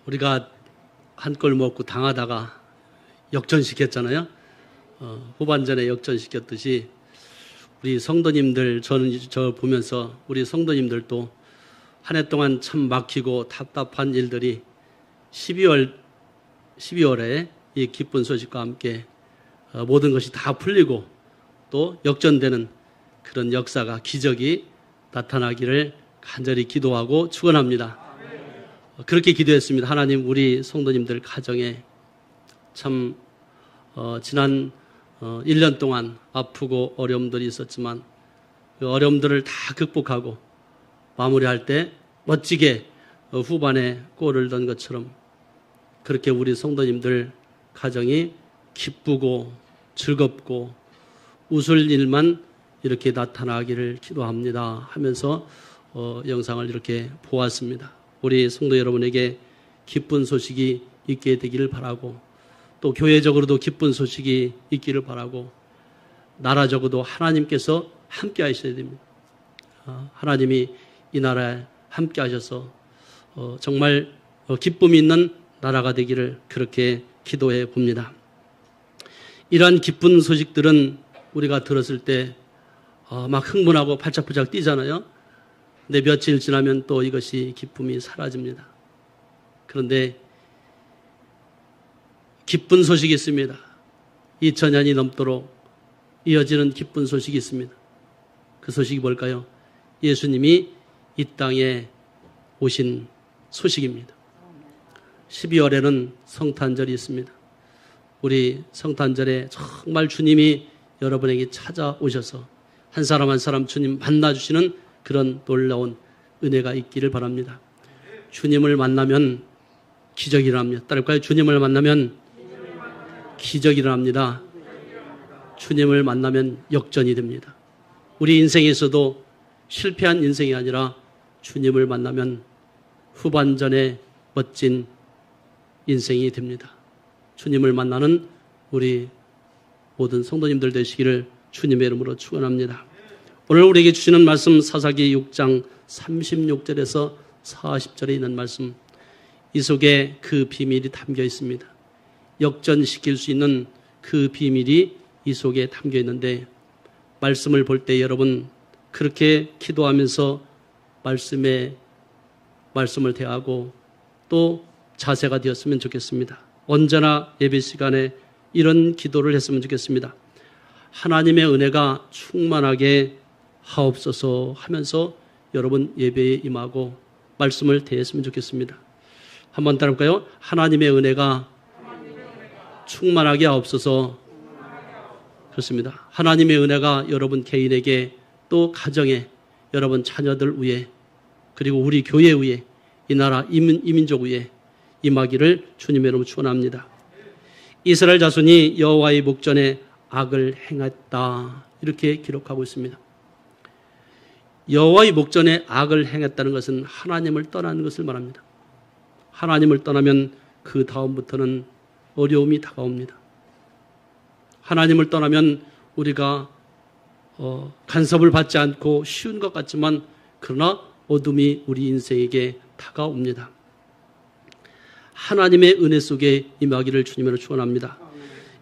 우리가 한 골 먹고 당하다가 역전시켰잖아요. 후반전에 역전시켰듯이 우리 성도님들, 저 보면서 우리 성도님들도 한 해 동안 참 막히고 답답한 일들이 12월에 이 기쁜 소식과 함께 모든 것이 다 풀리고 또 역전되는 그런 역사가, 기적이 나타나기를 간절히 기도하고 축원합니다. 그렇게 기도했습니다. 하나님, 우리 성도님들 가정에 참 지난 1년 동안 아프고 어려움들이 있었지만 그 어려움들을 다 극복하고 마무리할 때 멋지게 후반에 골을 넣은 것처럼 그렇게 우리 성도님들 가정이 기쁘고 즐겁고 웃을 일만 이렇게 나타나기를 기도합니다 하면서 영상을 이렇게 보았습니다. 우리 성도 여러분에게 기쁜 소식이 있게 되기를 바라고 또 교회적으로도 기쁜 소식이 있기를 바라고 나라적으로도 하나님께서 함께 하셔야 됩니다. 하나님이 이 나라에 함께 하셔서 정말 기쁨이 있는 나라가 되기를 그렇게 기도해 봅니다. 이러한 기쁜 소식들은 우리가 들었을 때 막 흥분하고 팔짝팔짝 뛰잖아요. 근데 며칠 지나면 또 이것이 기쁨이 사라집니다. 그런데 기쁜 소식이 있습니다. 2000년이 넘도록 이어지는 기쁜 소식이 있습니다. 그 소식이 뭘까요? 예수님이 이 땅에 오신 소식입니다. 12월에는 성탄절이 있습니다. 우리 성탄절에 정말 주님이 여러분에게 찾아오셔서 한 사람 한 사람 주님 만나주시는 그런 놀라운 은혜가 있기를 바랍니다. 주님을 만나면 기적이 일어납니다. 따를까요? 주님을 만나면 기적이 일어납니다. 주님을 만나면 역전이 됩니다. 우리 인생에서도 실패한 인생이 아니라 주님을 만나면 후반전에 멋진 인생이 됩니다. 주님을 만나는 우리 모든 성도님들 되시기를 주님의 이름으로 축원합니다. 오늘 우리에게 주시는 말씀 사사기 6장 36절에서 40절에 있는 말씀, 이 속에 그 비밀이 담겨 있습니다. 역전시킬 수 있는 그 비밀이 이 속에 담겨 있는데 말씀을 볼 때 여러분 그렇게 기도하면서 말씀을 대하고 또 자세가 되었으면 좋겠습니다. 언제나 예배 시간에 이런 기도를 했으면 좋겠습니다. 하나님의 은혜가 충만하게 하옵소서 하면서 여러분 예배에 임하고 말씀을 대했으면 좋겠습니다. 한번 따라볼까요? 하나님의 은혜가 충만하게 하옵소서. 그렇습니다. 하나님의 은혜가 여러분 개인에게 또 가정에 여러분 자녀들 위에 그리고 우리 교회 위에 이 나라 이민족 위에 임하기를 주님의 이름으로 축원합니다. 이스라엘 자손이 여호와의 목전에 악을 행했다 이렇게 기록하고 있습니다. 여호와의 목전에 악을 행했다는 것은 하나님을 떠나는 것을 말합니다. 하나님을 떠나면 그 다음부터는 어려움이 다가옵니다. 하나님을 떠나면 우리가 간섭을 받지 않고 쉬운 것 같지만 그러나 어둠이 우리 인생에게 다가옵니다. 하나님의 은혜 속에 임하기를 주님으로 축원합니다.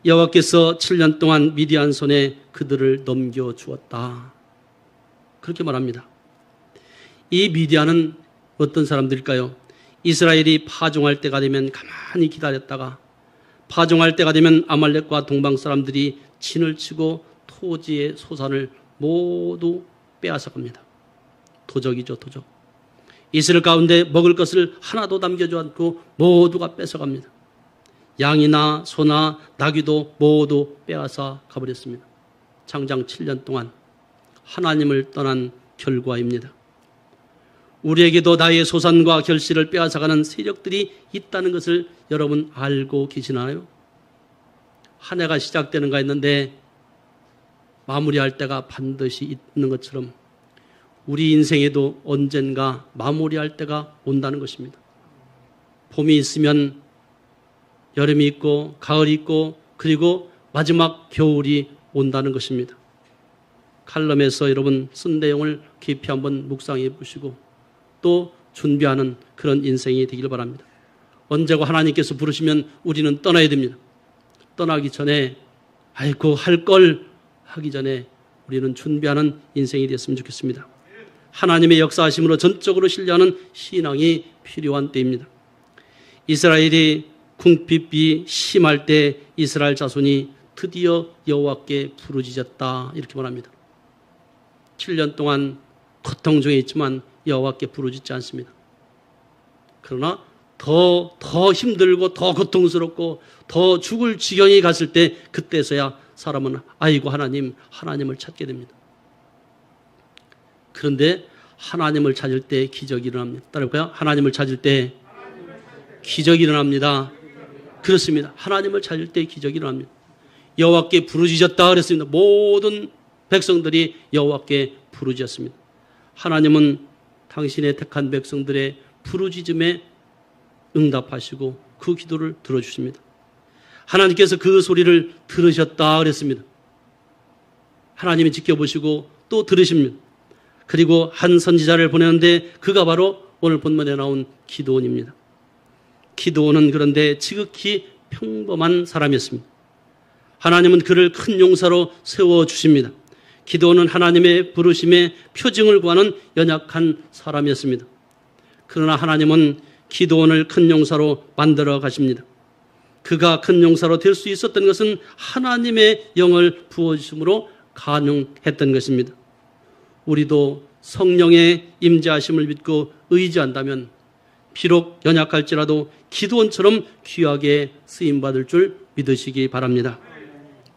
여호와께서 7년 동안 미디안 손에 그들을 넘겨주었다. 그렇게 말합니다. 이 미디안은 어떤 사람들일까요? 이스라엘이 파종할 때가 되면 가만히 기다렸다가 파종할 때가 되면 아말렉과 동방 사람들이 진을 치고 토지의 소산을 모두 빼앗아갑니다. 도적이죠, 도적. 이스라엘 가운데 먹을 것을 하나도 남겨주지 않고 모두가 뺏어갑니다. 양이나 소나 나귀도 모두 빼앗아 가버렸습니다. 장장 7년 동안 하나님을 떠난 결과입니다. 우리에게도 나의 소산과 결실을 빼앗아가는 세력들이 있다는 것을 여러분 알고 계시나요? 한 해가 시작되는가 했는데 마무리할 때가 반드시 있는 것처럼 우리 인생에도 언젠가 마무리할 때가 온다는 것입니다. 봄이 있으면 여름이 있고 가을이 있고 그리고 마지막 겨울이 온다는 것입니다. 칼럼에서 여러분 쓴 내용을 깊이 한번 묵상해 보시고 또 준비하는 그런 인생이 되길 바랍니다. 언제고 하나님께서 부르시면 우리는 떠나야 됩니다. 떠나기 전에 아이고 할 걸 하기 전에 우리는 준비하는 인생이 됐으면 좋겠습니다. 하나님의 역사하심으로 전적으로 신뢰하는 신앙이 필요한 때입니다. 이스라엘이 궁핍이 심할 때 이스라엘 자손이 드디어 여호와께 부르짖었다 이렇게 말합니다. 7년 동안 고통 중에 있지만 여호와께 부르짖지 않습니다. 그러나 더 힘들고 더 고통스럽고 더 죽을 지경에 갔을 때 그때서야 사람은 아이고 하나님을 찾게 됩니다. 그런데 하나님을 찾을 때 기적이 일어납니다. 따라볼까요? 하나님을 찾을 때 기적이 일어납니다. 그렇습니다. 하나님을 찾을 때 기적이 일어납니다. 여호와께 부르짖었다 그랬습니다. 모든 백성들이 여호와께 부르짖었습니다. 하나님은 당신의 택한 백성들의 부르짖음에 응답하시고 그 기도를 들어주십니다. 하나님께서 그 소리를 들으셨다 그랬습니다. 하나님이 지켜보시고 또 들으십니다. 그리고 한 선지자를 보내는데 그가 바로 오늘 본문에 나온 기드온입니다. 기드온은 그런데 지극히 평범한 사람이었습니다. 하나님은 그를 큰 용사로 세워주십니다. 기드온은 하나님의 부르심에 표징을 구하는 연약한 사람이었습니다. 그러나 하나님은 기드온을 큰 용사로 만들어 가십니다. 그가 큰 용사로 될 수 있었던 것은 하나님의 영을 부어주심으로 가능했던 것입니다. 우리도 성령의 임재하심을 믿고 의지한다면 비록 연약할지라도 기드온처럼 귀하게 쓰임받을 줄 믿으시기 바랍니다.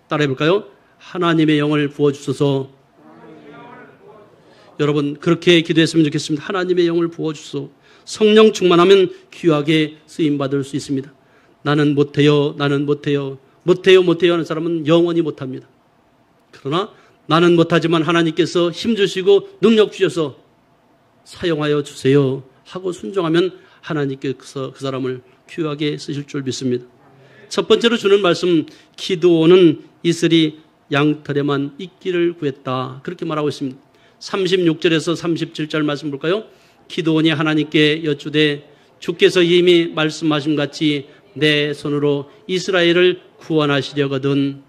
따라해볼까요? 하나님의 영을 부어주소서. 여러분 그렇게 기도했으면 좋겠습니다. 하나님의 영을 부어주소서. 성령 충만하면 귀하게 쓰임받을 수 있습니다. 나는 못해요 하는 사람은 영원히 못합니다. 그러나 나는 못하지만 하나님께서 힘주시고 능력 주셔서 사용하여 주세요 하고 순종하면 하나님께서 그 사람을 귀하게 쓰실 줄 믿습니다. 첫 번째로 주는 말씀, 기드온은 이슬이 양털에만 있기를 구했다 그렇게 말하고 있습니다. 36절에서 37절 말씀 볼까요? 기드온이 하나님께 여쭈되 주께서 이미 말씀하신 같이 내 손으로 이스라엘을 구원하시려거든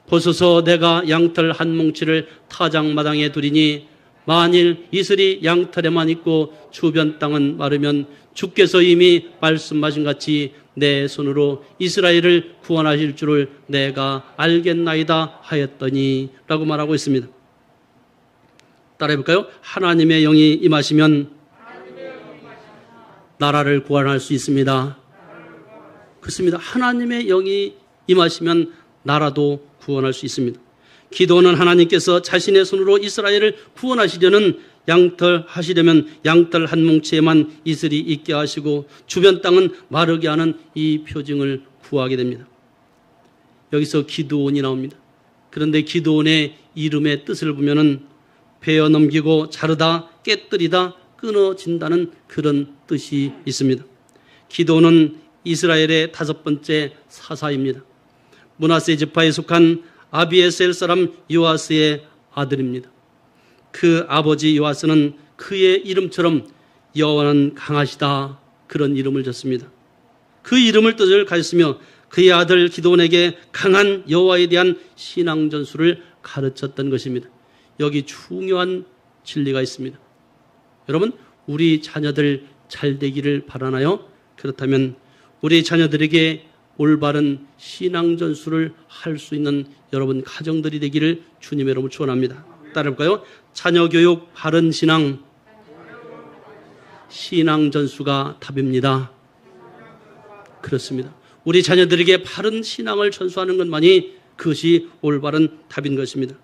보소서 내가 양털 한 뭉치를 타작마당에 두리니 만일 이슬이 양털에만 있고 주변 땅은 마르면 주께서 이미 말씀하신 같이 내 손으로 이스라엘을 구원하실 줄을 내가 알겠나이다 하였더니 라고 말하고 있습니다. 따라해볼까요? 하나님의 영이 임하시면 나라를 구원할 수 있습니다. 그렇습니다. 하나님의 영이 임하시면 나라도 구원할 수 있습니다. 기도는 하나님께서 자신의 손으로 이스라엘을 구원하시려면 양털 한 뭉치에만 이슬이 있게 하시고 주변 땅은 마르게 하는 이 표징을 구하게 됩니다. 여기서 기드온이 나옵니다. 그런데 기드온의 이름의 뜻을 보면은 베어 넘기고 자르다, 깨뜨리다, 끊어진다는 그런 뜻이 있습니다. 기드온은 이스라엘의 5번째 사사입니다. 므낫세 지파에 속한 아비에셀 사람 요아스의 아들입니다. 그 아버지 요아스는 그의 이름처럼 여호와는 강하시다 그런 이름을 줬습니다. 그 이름을 뜻을 가졌으며 그의 아들 기드온에게 강한 여호와에 대한 신앙 전술을 가르쳤던 것입니다. 여기 중요한 진리가 있습니다. 여러분 우리 자녀들 잘 되기를 바라나요? 그렇다면 우리 자녀들에게 올바른 신앙 전술을 할 수 있는 여러분 가정들이 되기를 주님의 이름으로 축원합니다. 따라볼까요? 자녀 교육, 바른 신앙, 신앙 전수가 답입니다. 그렇습니다. 우리 자녀들에게 바른 신앙을 전수하는 것만이 그것이 올바른 답인 것입니다.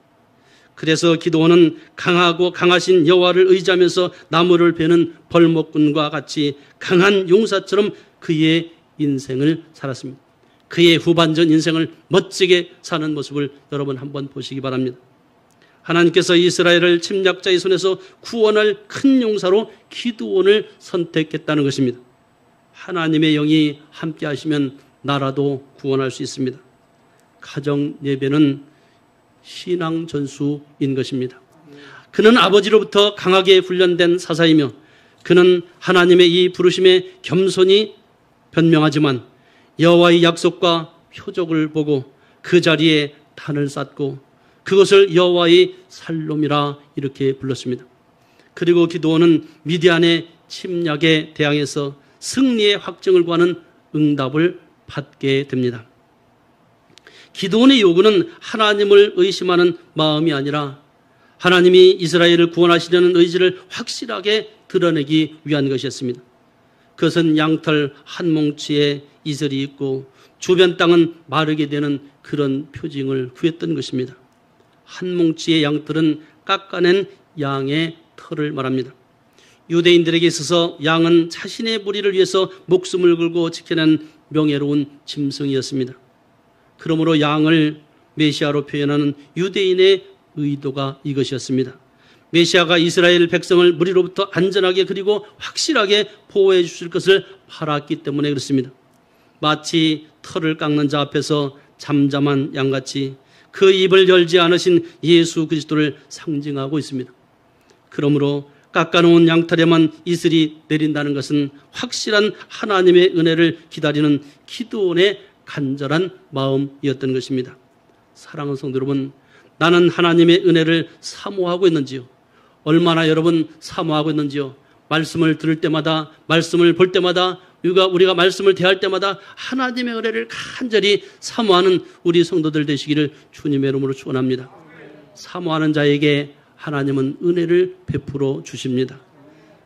그래서 기드온은 강하고 강하신 여호와를 의지하면서 나무를 베는 벌목꾼과 같이 강한 용사처럼 그의 인생을 살았습니다. 그의 후반전 인생을 멋지게 사는 모습을 여러분 한번 보시기 바랍니다. 하나님께서 이스라엘을 침략자의 손에서 구원할 큰 용사로 기드온을 선택했다는 것입니다. 하나님의 영이 함께 하시면 나라도 구원할 수 있습니다. 가정 예배는 신앙 전수인 것입니다. 그는 아버지로부터 강하게 훈련된 사사이며 그는 하나님의 이 부르심에 겸손히 변명하지만 여호와의 약속과 표적을 보고 그 자리에 단을 쌓고 그것을 여호와의 살롬이라 이렇게 불렀습니다. 그리고 기드온은 미디안의 침략에 대항해서 승리의 확증을 구하는 응답을 받게 됩니다. 기드온의 요구는 하나님을 의심하는 마음이 아니라 하나님이 이스라엘을 구원하시려는 의지를 확실하게 드러내기 위한 것이었습니다. 그것은 양털 한 뭉치에 이슬이 있고 주변 땅은 마르게 되는 그런 표징을 구했던 것입니다. 한 뭉치의 양털은 깎아낸 양의 털을 말합니다. 유대인들에게 있어서 양은 자신의 무리를 위해서 목숨을 걸고 지켜낸 명예로운 짐승이었습니다. 그러므로 양을 메시아로 표현하는 유대인의 의도가 이것이었습니다. 메시아가 이스라엘 백성을 무리로부터 안전하게 그리고 확실하게 보호해 주실 것을 바랐기 때문에 그렇습니다. 마치 털을 깎는 자 앞에서 잠잠한 양같이 그 입을 열지 않으신 예수 그리스도를 상징하고 있습니다. 그러므로 깎아놓은 양털에만 이슬이 내린다는 것은 확실한 하나님의 은혜를 기다리는 기드온의 간절한 마음이었던 것입니다. 사랑하는 성도 여러분, 나는 하나님의 은혜를 사모하고 있는지요? 얼마나 여러분 사모하고 있는지요? 말씀을 들을 때마다, 말씀을 볼 때마다, 우리가 말씀을 대할 때마다 하나님의 은혜를 간절히 사모하는 우리 성도들 되시기를 주님의 이름으로 축원합니다. 사모하는 자에게 하나님은 은혜를 베풀어 주십니다.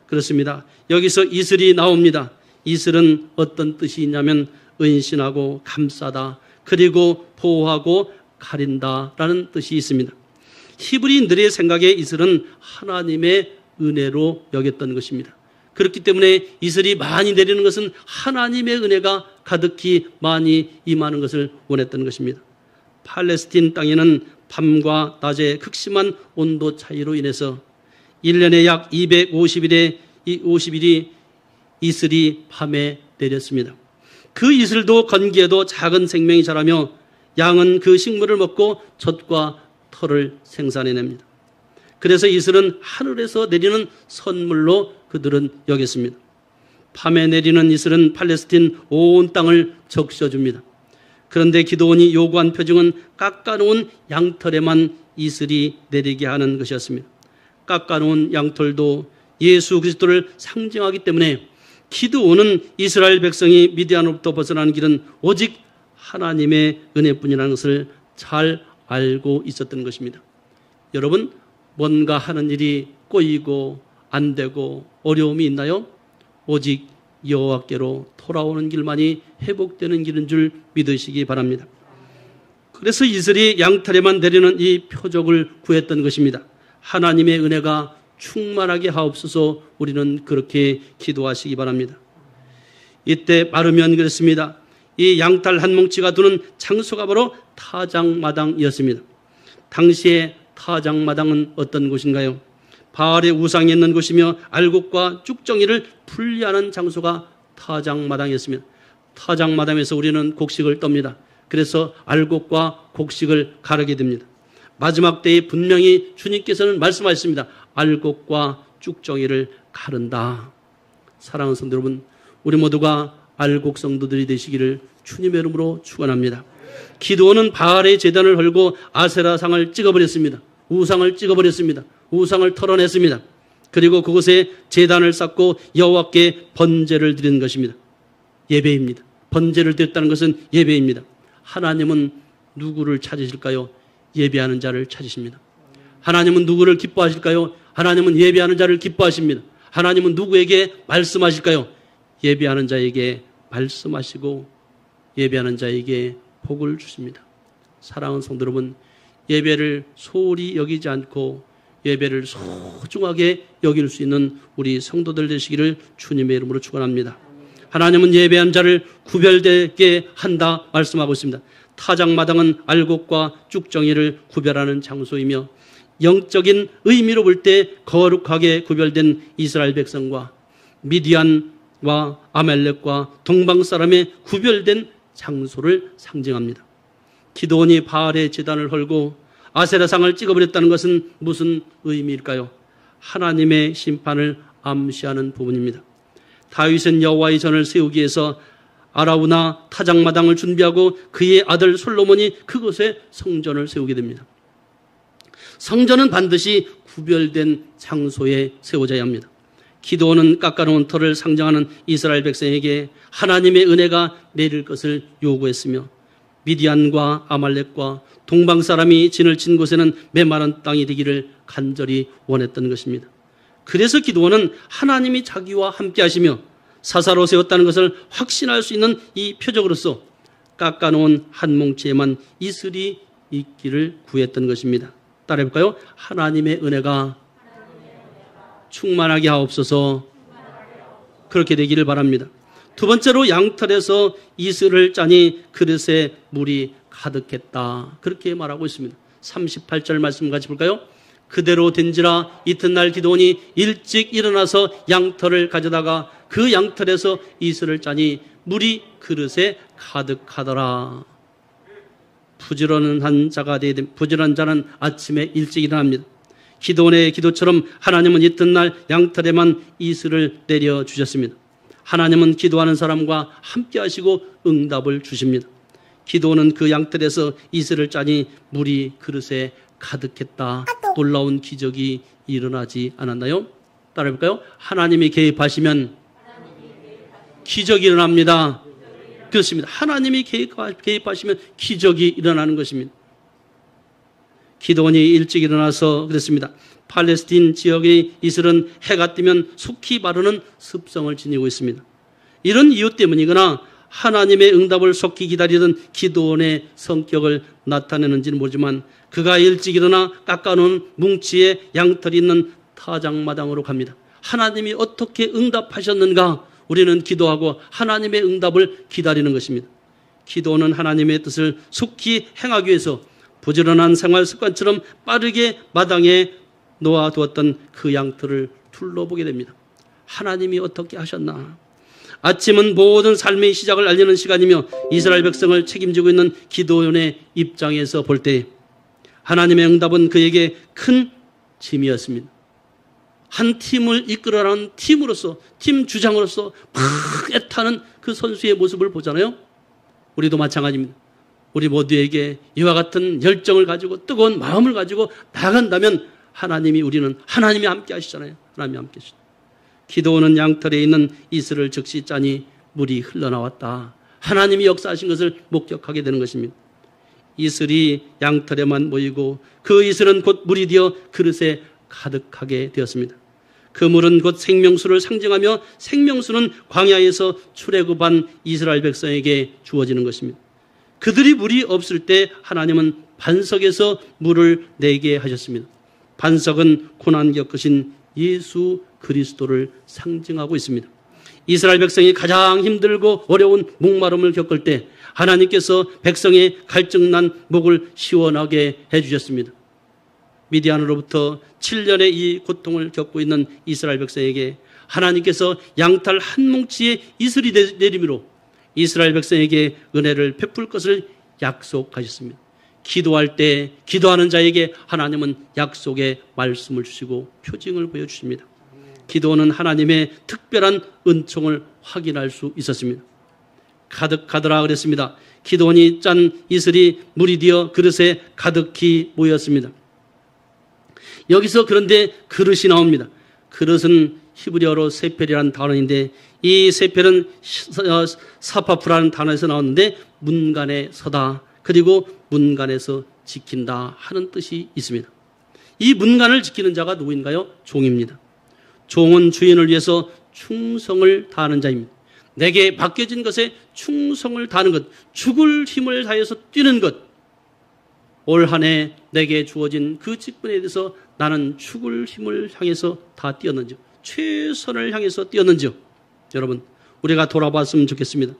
그렇습니다. 여기서 이슬이 나옵니다. 이슬은 어떤 뜻이 있냐면 은신하고 감싸다, 그리고 보호하고 가린다라는 뜻이 있습니다. 히브리인들의 생각에 이슬은 하나님의 은혜로 여겼던 것입니다. 그렇기 때문에 이슬이 많이 내리는 것은 하나님의 은혜가 가득히 많이 임하는 것을 원했던 것입니다. 팔레스틴 땅에는 밤과 낮의 극심한 온도 차이로 인해서 1년에 약 250일이 이슬이 밤에 내렸습니다. 그 이슬도 건기에도 작은 생명이 자라며 양은 그 식물을 먹고 젖과 털을 생산해냅니다. 그래서 이슬은 하늘에서 내리는 선물로 그들은 여겼습니다. 밤에 내리는 이슬은 팔레스틴 온 땅을 적셔줍니다. 그런데 기드온이 요구한 표징은 깎아놓은 양털에만 이슬이 내리게 하는 것이었습니다. 깎아놓은 양털도 예수 그리스도를 상징하기 때문에 기드온은 이스라엘 백성이 미디안으로부터 벗어나는 길은 오직 하나님의 은혜뿐이라는 것을 잘 알고 있었던 것입니다. 여러분, 뭔가 하는 일이 꼬이고 안 되고 어려움이 있나요? 오직 여호와께로 돌아오는 길만이 회복되는 길인 줄 믿으시기 바랍니다. 그래서 이슬이 양털에만 내리는 이 표적을 구했던 것입니다. 하나님의 은혜가 충만하게 하옵소서. 우리는 그렇게 기도하시기 바랍니다. 이때 마르면 그랬습니다. 이 양털 한 뭉치가 두는 장소가 바로 타작마당이었습니다. 당시에 타작마당은 어떤 곳인가요? 바알의 우상이 있는 곳이며 알곡과 쭉정이를 분리하는 장소가 타작마당이었습니다. 타작마당에서 우리는 곡식을 떱니다. 그래서 알곡과 곡식을 가르게 됩니다. 마지막 때에 분명히 주님께서는 말씀하셨습니다. 알곡과 쭉정이를 가른다. 사랑하는 성도 여러분, 우리 모두가 알곡 성도들이 되시기를 주님의 이름으로 축원합니다. 기드온은 바알의 제단을 헐고 아세라상을 찍어버렸습니다. 우상을 찍어버렸습니다. 우상을 털어냈습니다. 그리고 그곳에 제단을 쌓고 여호와께 번제를 드리는 것입니다. 예배입니다. 번제를 드렸다는 것은 예배입니다. 하나님은 누구를 찾으실까요? 예배하는 자를 찾으십니다. 하나님은 누구를 기뻐하실까요? 하나님은 예배하는 자를 기뻐하십니다. 하나님은 누구에게 말씀하실까요? 예배하는 자에게 말씀하시고 예배하는 자에게 복을 주십니다. 사랑하는 성도 여러분, 예배를 소홀히 여기지 않고 예배를 소중하게 여길 수 있는 우리 성도들 되시기를 주님의 이름으로 축원합니다. 하나님은 예배한 자를 구별되게 한다 말씀하고 있습니다. 타작마당은 알곡과 쭉정이를 구별하는 장소이며 영적인 의미로 볼 때 거룩하게 구별된 이스라엘 백성과 미디안과 아말렉과 동방 사람의 구별된 장소를 상징합니다. 기드온이 바알의 제단을 헐고 아세라상을 찍어버렸다는 것은 무슨 의미일까요? 하나님의 심판을 암시하는 부분입니다. 다윗은 여호와의 전을 세우기 위해서 아라우나 타작마당을 준비하고 그의 아들 솔로몬이 그곳에 성전을 세우게 됩니다. 성전은 반드시 구별된 장소에 세워져야 합니다. 기드온은 깎아놓은 터를 상징하는 이스라엘 백성에게 하나님의 은혜가 내릴 것을 요구했으며 미디안과 아말렉과 동방 사람이 진을 친 곳에는 메마른 땅이 되기를 간절히 원했던 것입니다. 그래서 기드온은 하나님이 자기와 함께 하시며 사사로 세웠다는 것을 확신할 수 있는 이 표적으로서 깎아놓은 한 뭉치에만 이슬이 있기를 구했던 것입니다. 따라해볼까요? 하나님의 은혜가 충만하게 하옵소서. 그렇게 되기를 바랍니다. 두 번째로 양털에서 이슬을 짜니 그릇에 물이 가득했다. 그렇게 말하고 있습니다. 38절 말씀 같이 볼까요? 그대로 된지라 이튿날 기드온이 일찍 일어나서 양털을 가져다가 그 양털에서 이슬을 짜니 물이 그릇에 가득하더라. 부지런한 자는 아침에 일찍 일어납니다. 기드온의 기도처럼 하나님은 이튿날 양털에만 이슬을 내려주셨습니다. 하나님은 기도하는 사람과 함께 하시고 응답을 주십니다. 기드온은 그 양털에서 이슬을 짜니 물이 그릇에 가득했다. 놀라운 기적이 일어나지 않았나요? 따라해볼까요? 하나님이 개입하시면 기적이 일어납니다. 그렇습니다. 하나님이 개입하시면 기적이 일어나는 것입니다. 기드온이 일찍 일어나서 그랬습니다. 팔레스틴 지역의 이슬은 해가 뜨면 속히 바르는 습성을 지니고 있습니다. 이런 이유 때문이거나 하나님의 응답을 속히 기다리던 기드온의 성격을 나타내는지는 모르지만 그가 일찍 일어나 깎아놓은 뭉치에 양털이 있는 타작마당으로 갑니다. 하나님이 어떻게 응답하셨는가? 우리는 기도하고 하나님의 응답을 기다리는 것입니다. 기도는 하나님의 뜻을 속히 행하기 위해서 부지런한 생활 습관처럼 빠르게 마당에 놓아두었던 그 양털을 둘러보게 됩니다. 하나님이 어떻게 하셨나? 아침은 모든 삶의 시작을 알리는 시간이며 이스라엘 백성을 책임지고 있는 기드온의 입장에서 볼 때 하나님의 응답은 그에게 큰 짐이었습니다. 한 팀을 이끌어가는 팀으로서, 팀 주장으로서 막 애타는 그 선수의 모습을 보잖아요. 우리도 마찬가지입니다. 우리 모두에게 이와 같은 열정을 가지고 뜨거운 마음을 가지고 나간다면 우리는 하나님이 함께 하시잖아요. 하나님이 함께 하시죠. 기드온은 양털에 있는 이슬을 즉시 짜니 물이 흘러나왔다. 하나님이 역사하신 것을 목격하게 되는 것입니다. 이슬이 양털에만 모이고 그 이슬은 곧 물이 되어 그릇에 가득하게 되었습니다. 그 물은 곧 생명수를 상징하며 생명수는 광야에서 출애굽한 이스라엘 백성에게 주어지는 것입니다. 그들이 물이 없을 때 하나님은 반석에서 물을 내게 하셨습니다. 반석은 고난 겪으신 예수 그리스도를 상징하고 있습니다. 이스라엘 백성이 가장 힘들고 어려운 목마름을 겪을 때 하나님께서 백성의 갈증난 목을 시원하게 해주셨습니다. 미디안으로부터 7년의 이 고통을 겪고 있는 이스라엘 백성에게 하나님께서 양털 한 뭉치의 이슬이 내림으로 이스라엘 백성에게 은혜를 베풀 것을 약속하셨습니다. 기도할 때 기도하는 자에게 하나님은 약속의 말씀을 주시고 표징을 보여주십니다. 기도는 하나님의 특별한 은총을 확인할 수 있었습니다. 가득하더라 그랬습니다. 기도원이 짠 이슬이 물이 되어 그릇에 가득히 모였습니다. 여기서 그런데 그릇이 나옵니다. 그릇은 히브리어로 세펠이라는 단어인데 이 세펠은 사파프라는 단어에서 나왔는데 문간에 서다 그리고 문간에서 지킨다 하는 뜻이 있습니다. 이 문간을 지키는 자가 누구인가요? 종입니다. 종은 주인을 위해서 충성을 다하는 자입니다. 내게 맡겨진 것에 충성을 다하는 것, 죽을 힘을 다해서 뛰는 것. 올 한 해 내게 주어진 그 직분에 대해서 나는 죽을 힘을 향해서 다 뛰었는지요. 최선을 향해서 뛰었는지요. 여러분, 우리가 돌아봤으면 좋겠습니다.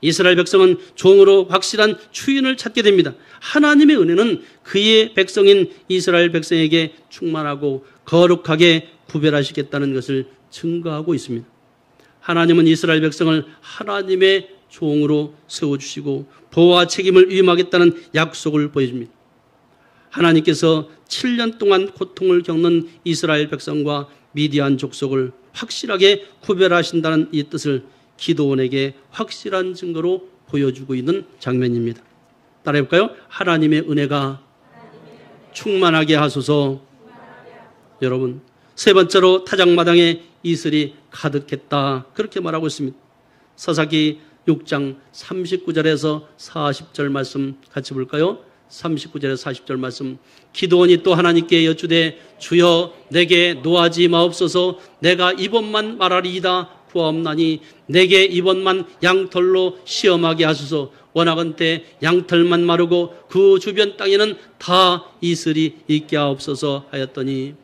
이스라엘 백성은 종으로 확실한 주인을 찾게 됩니다. 하나님의 은혜는 그의 백성인 이스라엘 백성에게 충만하고 거룩하게 구별하시겠다는 것을 증거하고 있습니다. 하나님은 이스라엘 백성을 하나님의 종으로 세워주시고 보호와 책임을 위임하겠다는 약속을 보여줍니다. 하나님께서 7년 동안 고통을 겪는 이스라엘 백성과 미디안 족속을 확실하게 구별하신다는 이 뜻을 기도원에게 확실한 증거로 보여주고 있는 장면입니다. 따라해볼까요? 하나님의 은혜가 충만하게 하소서. 여러분, 세 번째로 타작마당에 이슬이 가득했다, 그렇게 말하고 있습니다. 사사기 6장 39절에서 40절 말씀 같이 볼까요? 39절에서 40절 말씀. 기도원이 또 하나님께 여쭈되 주여 내게 노하지 마옵소서. 내가 이번만 말하리이다 구하옵나니 내게 이번만 양털로 시험하게 하소서. 원하건대 양털만 마르고 그 주변 땅에는 다 이슬이 있게 하옵소서 하였더니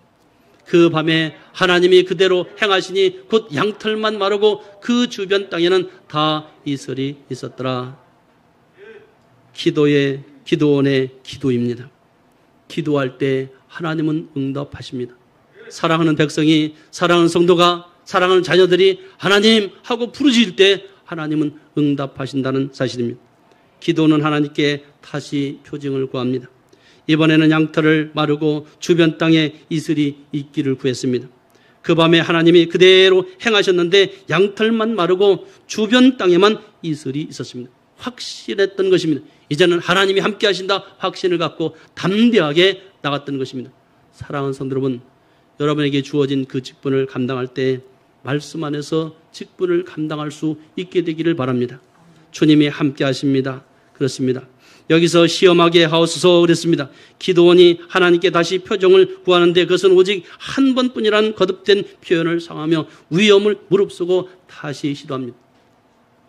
그 밤에 하나님이 그대로 행하시니 곧 양털만 마르고 그 주변 땅에는 다 이슬이 있었더라. 기도원의 기도입니다. 기도할 때 하나님은 응답하십니다. 사랑하는 백성이, 사랑하는 성도가, 사랑하는 자녀들이 하나님 하고 부르짖을 때 하나님은 응답하신다는 사실입니다. 기도는 하나님께 다시 표징을 구합니다. 이번에는 양털을 마르고 주변 땅에 이슬이 있기를 구했습니다. 그 밤에 하나님이 그대로 행하셨는데 양털만 마르고 주변 땅에만 이슬이 있었습니다. 확실했던 것입니다. 이제는 하나님이 함께 하신다 확신을 갖고 담대하게 나갔던 것입니다. 사랑하는 성도 여러분, 여러분에게 주어진 그 직분을 감당할 때 말씀 안에서 직분을 감당할 수 있게 되기를 바랍니다. 주님이 함께 하십니다. 그렇습니다. 여기서 시험하게 하옵소서 그랬습니다. 기도원이 하나님께 다시 표정을 구하는데 그것은 오직 한 번뿐이라는 거듭된 표현을 상하며 위험을 무릅쓰고 다시 시도합니다.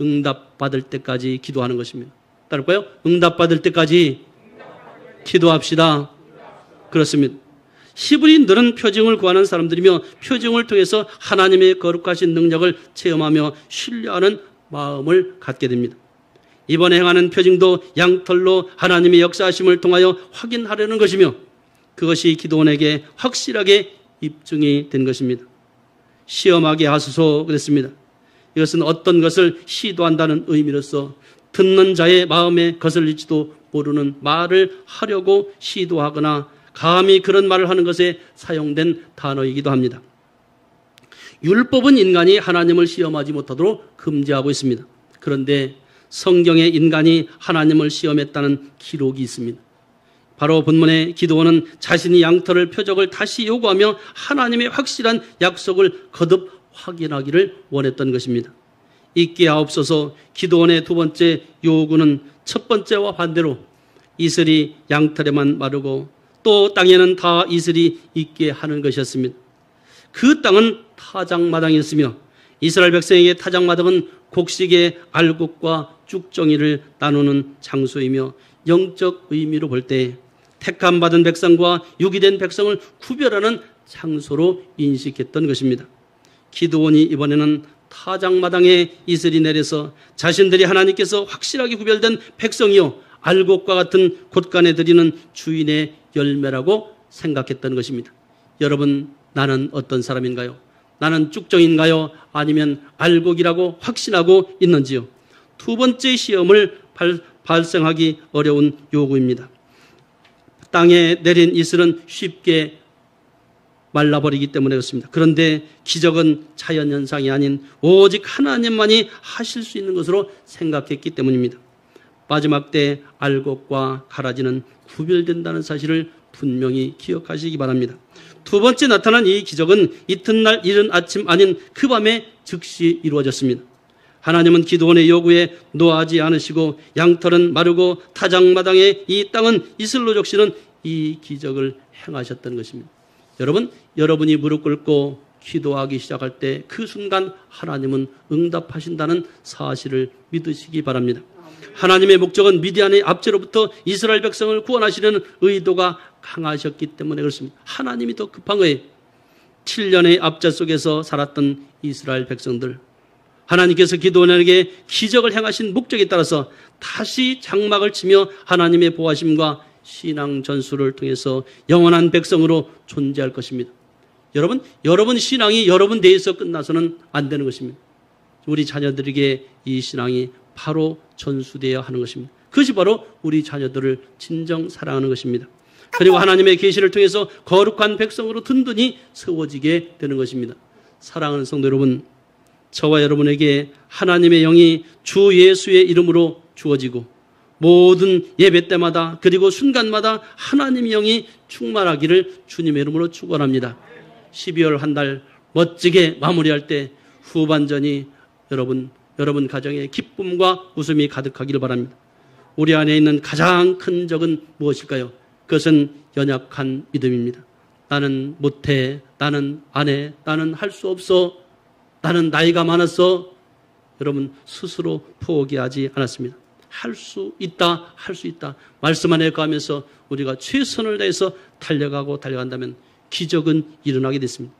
응답받을 때까지 기도하는 것입니다. 따를까요? 응답받을 때까지 기도합시다. 그렇습니다. 히브리인들은 표징을 구하는 사람들이며 표징을 통해서 하나님의 거룩하신 능력을 체험하며 신뢰하는 마음을 갖게 됩니다. 이번에 행하는 표징도 양털로 하나님의 역사하심을 통하여 확인하려는 것이며 그것이 기도원에게 확실하게 입증이 된 것입니다. 시험하게 하소서 그랬습니다. 이것은 어떤 것을 시도한다는 의미로서 듣는 자의 마음에 거슬릴지도 모르는 말을 하려고 시도하거나 감히 그런 말을 하는 것에 사용된 단어이기도 합니다. 율법은 인간이 하나님을 시험하지 못하도록 금지하고 있습니다. 그런데 성경에 인간이 하나님을 시험했다는 기록이 있습니다. 바로 본문의 기도원은 자신이 양털을 표적을 다시 요구하며 하나님의 확실한 약속을 거듭 확인하기를 원했던 것입니다. 있게 하옵소서. 기도원의 두 번째 요구는 첫 번째와 반대로 이슬이 양털에만 마르고 또 땅에는 다 이슬이 있게 하는 것이었습니다. 그 땅은 타작마당이었으며 이스라엘 백성에게 타작마당은 곡식의 알곡과 쭉정이를 나누는 장소이며 영적 의미로 볼 때 택함받은 백성과 유기된 백성을 구별하는 장소로 인식했던 것입니다. 기드온이 이번에는 타작마당에 이슬이 내려서 자신들이 하나님께서 확실하게 구별된 백성이요 알곡과 같은 곳간에 드리는 주인의 열매라고 생각했던 것입니다. 여러분, 나는 어떤 사람인가요? 나는 쭉정인가요? 아니면 알곡이라고 확신하고 있는지요? 두 번째 시험을 발생하기 어려운 요구입니다. 땅에 내린 이슬은 쉽게 말라버리기 때문에 그렇습니다. 그런데 기적은 자연현상이 아닌 오직 하나님만이 하실 수 있는 것으로 생각했기 때문입니다. 마지막 때 알곡과 가라지는 구별된다는 사실을 분명히 기억하시기 바랍니다. 두 번째 나타난 이 기적은 이튿날 이른 아침 아닌 그 밤에 즉시 이루어졌습니다. 하나님은 기드온의 요구에 노하지 않으시고 양털은 마르고 타작마당의 이 땅은 이슬로 적시는 이 기적을 행하셨던 것입니다. 여러분, 여러분이 무릎 꿇고 기도하기 시작할 때 그 순간 하나님은 응답하신다는 사실을 믿으시기 바랍니다. 하나님의 목적은 미디안의 압제로부터 이스라엘 백성을 구원하시려는 의도가 강하셨기 때문에 그렇습니다. 하나님이 더 급한 거예요. 7년의 압제 속에서 살았던 이스라엘 백성들, 하나님께서 기드온에게 기적을 행하신 목적에 따라서 다시 장막을 치며 하나님의 보호하심과 신앙 전수를 통해서 영원한 백성으로 존재할 것입니다. 여러분 신앙이 여러분 내에서 끝나서는 안 되는 것입니다. 우리 자녀들에게 이 신앙이 바로 전수되어야 하는 것입니다. 그것이 바로 우리 자녀들을 진정 사랑하는 것입니다. 그리고 하나님의 계시를 통해서 거룩한 백성으로 든든히 세워지게 되는 것입니다. 사랑하는 성도 여러분, 저와 여러분에게 하나님의 영이 주 예수의 이름으로 주어지고 모든 예배 때마다 그리고 순간마다 하나님의 영이 충만하기를 주님의 이름으로 축원합니다. 12월 한 달 멋지게 마무리할 때 후반전이 여러분 가정에 기쁨과 웃음이 가득하기를 바랍니다. 우리 안에 있는 가장 큰 적은 무엇일까요? 그것은 연약한 믿음입니다. 나는 못해, 나는 안 해, 나는 할 수 없어, 나는 나이가 많았어. 여러분 스스로 포기하지 않았습니다. 할 수 있다, 할 수 있다. 말씀 안에 가면서 우리가 최선을 다해서 달려간다면 기적은 일어나게 됐습니다.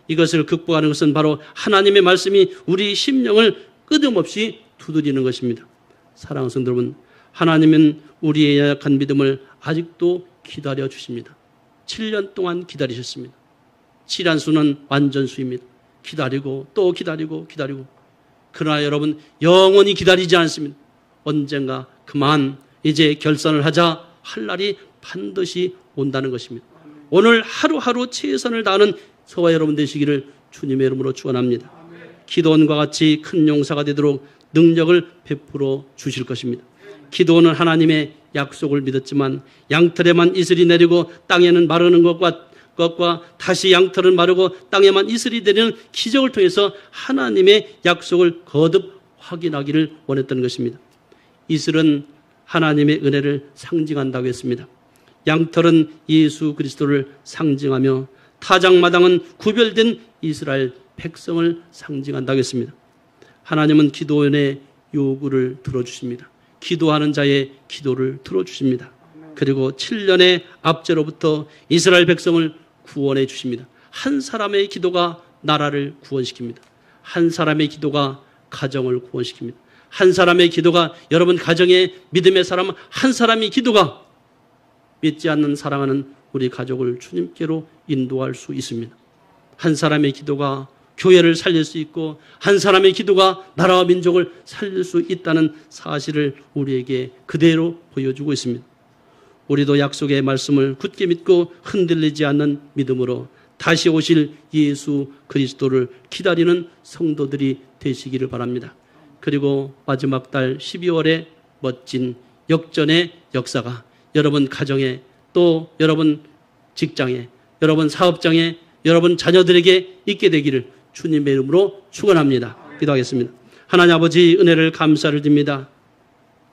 이것을 극복하는 것은 바로 하나님의 말씀이 우리 심령을 끊임없이 두드리는 것입니다. 사랑하는 성도 여러분, 하나님은 우리의 연약한 믿음을 아직도 기다려 주십니다. 7년 동안 기다리셨습니다. 7안수는 완전수입니다. 기다리고 또 기다리고. 그러나 여러분 영원히 기다리지 않습니다. 언젠가 그만 이제 결산을 하자 할 날이 반드시 온다는 것입니다. 오늘 하루하루 최선을 다하는 저와 여러분 되시기를 주님의 이름으로 축원합니다. 기도원과 같이 큰 용사가 되도록 능력을 베풀어 주실 것입니다. 기도원은 하나님의 약속을 믿었지만 양털에만 이슬이 내리고 땅에는 마르는 것과 다시 양털은 마르고 땅에만 이슬이 내리는 기적을 통해서 하나님의 약속을 거듭 확인하기를 원했던 것입니다. 이슬은 하나님의 은혜를 상징한다고 했습니다. 양털은 예수 그리스도를 상징하며 타작마당은 구별된 이스라엘 백성을 상징한다고 했습니다. 하나님은 기도원의 요구를 들어주십니다. 기도하는 자의 기도를 들어주십니다. 그리고 7년의 압제로부터 이스라엘 백성을 구원해 주십니다. 한 사람의 기도가 나라를 구원시킵니다. 한 사람의 기도가 가정을 구원시킵니다. 한 사람의 기도가 여러분 가정의 믿음의 사람 한 사람의 기도가 믿지 않는 사랑하는 우리 가족을 주님께로 인도할 수 있습니다. 한 사람의 기도가 교회를 살릴 수 있고 한 사람의 기도가 나라와 민족을 살릴 수 있다는 사실을 우리에게 그대로 보여주고 있습니다. 우리도 약속의 말씀을 굳게 믿고 흔들리지 않는 믿음으로 다시 오실 예수 그리스도를 기다리는 성도들이 되시기를 바랍니다. 그리고 마지막 달 12월에 멋진 역전의 역사가 여러분 가정에 또 여러분 직장에 여러분 사업장에 여러분 자녀들에게 있게 되기를 주님의 이름으로 축원합니다. 기도하겠습니다. 하나님 아버지 은혜를 감사를 드립니다.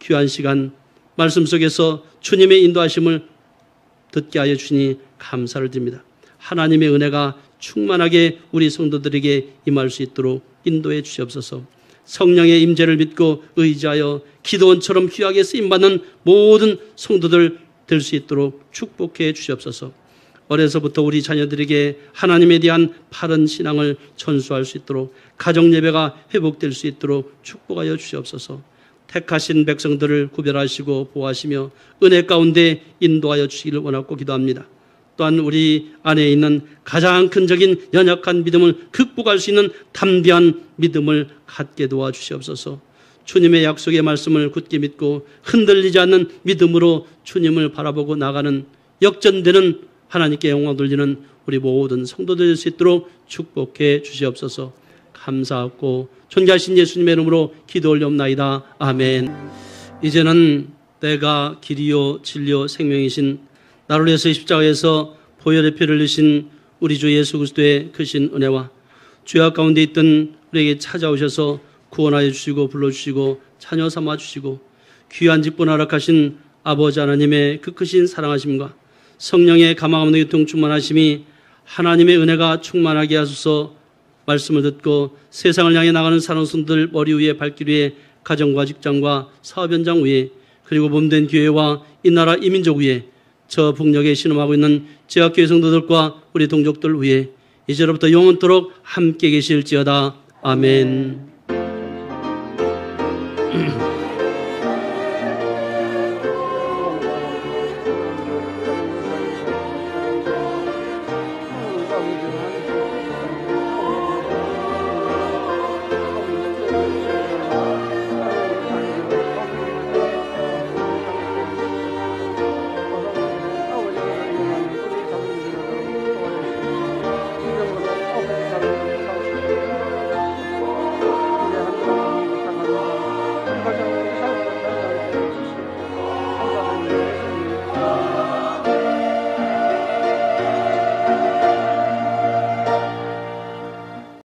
귀한 시간 말씀 속에서 주님의 인도하심을 듣게 하여 주시니 감사를 드립니다. 하나님의 은혜가 충만하게 우리 성도들에게 임할 수 있도록 인도해 주시옵소서. 성령의 임재를 믿고 의지하여 기도원처럼 귀하게 쓰임받는 모든 성도들 될 수 있도록 축복해 주시옵소서. 어려서부터 우리 자녀들에게 하나님에 대한 바른 신앙을 전수할 수 있도록 가정 예배가 회복될 수 있도록 축복하여 주시옵소서. 택하신 백성들을 구별하시고 보호하시며 은혜 가운데 인도하여 주시기를 원하고 기도합니다. 또한 우리 안에 있는 가장 근적인 연약한 믿음을 극복할 수 있는 담대한 믿음을 갖게 도와주시옵소서. 주님의 약속의 말씀을 굳게 믿고 흔들리지 않는 믿음으로 주님을 바라보고 나가는 역전되는 하나님께 영광 돌리는 우리 모든 성도들 될 수 있도록 축복해 주시옵소서. 감사하고 존귀하신 예수님의 이름으로 기도 올려옵나이다. 아멘. 이제는 내가 길이요 진리요 생명이신 나를 위해서 십자가에서 보혈의 피를 흘리신 우리 주 예수 그리스도의 크신 은혜와 죄악 가운데 있던 우리에게 찾아오셔서 구원하여 주시고 불러주시고 자녀 삼아 주시고 귀한 직분 허락하신 아버지 하나님의 그 크신 사랑하심과 성령의 감화감동 교통 충만하심이 하나님의 은혜가 충만하게 하소서. 말씀을 듣고 세상을 향해 나가는 사랑하는 성도들 머리 위에 발길 위에 가정과 직장과 사업 현장 위에 그리고 몸된 교회와 이 나라 이민족 위에 저 북녘에 신음하고 있는 제약교회 성도들과 우리 동족들 위에 이제로부터 영원토록 함께 계실지어다. 아멘.